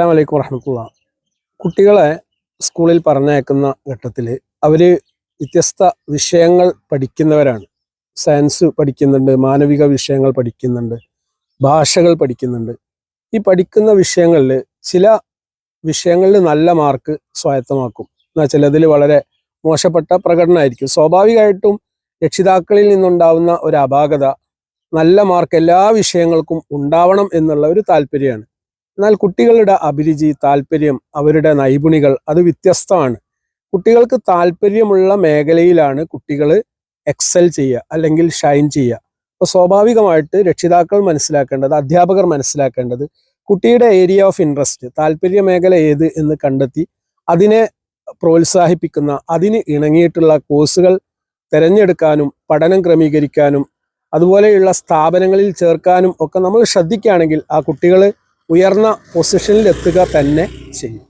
അസ്സലാമു അലൈക്കും വറഹ്മത്തുള്ളാഹി. കുട്ടികളെ സ്കൂളിൽ പറഞ്ഞയക്കുന്ന ഘട്ടത്തിൽ അവർ വ്യത്യസ്ത വിഷയങ്ങൾ പഠിക്കുന്നവരാണ്. സയൻസ് പഠിക്കുന്നുണ്ട്, മാനവിക വിഷയങ്ങൾ പഠിക്കുന്നുണ്ട്, ഭാഷകൾ പഠിക്കുന്നുണ്ട്. ഈ പഠിക്കുന്ന വിഷയങ്ങളിൽ ചില വിഷയങ്ങളിൽ നല്ല മാർക്ക് സ്വായത്തമാക്കും, എന്നാൽ ചിലതിൽ വളരെ മോശപ്പെട്ട പ്രകടനമായിരിക്കും. സ്വാഭാവികമായിട്ടും രക്ഷിതാക്കളിൽ നിന്നുണ്ടാവുന്ന ഒരു അപാകത നല്ല മാർക്ക് എല്ലാ വിഷയങ്ങൾക്കും ഉണ്ടാവണം എന്നുള്ള ഒരു താല്പര്യമാണ്. എന്നാൽ കുട്ടികളുടെ അഭിരുചി, താല്പര്യം, അവരുടെ നൈപുണികൾ അത് വ്യത്യസ്തമാണ്. കുട്ടികൾക്ക് താല്പര്യമുള്ള മേഖലയിലാണ് കുട്ടികൾ എക്സൽ ചെയ്യുക അല്ലെങ്കിൽ ഷൈൻ ചെയ്യുക. അപ്പോൾ സ്വാഭാവികമായിട്ട് രക്ഷിതാക്കൾ മനസ്സിലാക്കേണ്ടത്, അധ്യാപകർ മനസ്സിലാക്കേണ്ടത്, കുട്ടിയുടെ ഏരിയ ഓഫ് ഇൻട്രസ്റ്റ്, താല്പര്യ മേഖല ഏത് എന്ന് കണ്ടെത്തി അതിനെ പ്രോത്സാഹിപ്പിക്കുന്ന, അതിന് ഇണങ്ങിയിട്ടുള്ള കോഴ്സുകൾ തിരഞ്ഞെടുക്കാനും പഠനം ക്രമീകരിക്കാനും അതുപോലെയുള്ള സ്ഥാപനങ്ങളിൽ ചേർക്കാനും ഒക്കെ നമ്മൾ ശ്രദ്ധിക്കുകയാണെങ്കിൽ ആ കുട്ടികൾ ഉയർന്ന പൊസിഷനിൽ എത്തുക തന്നെ ചെയ്യും.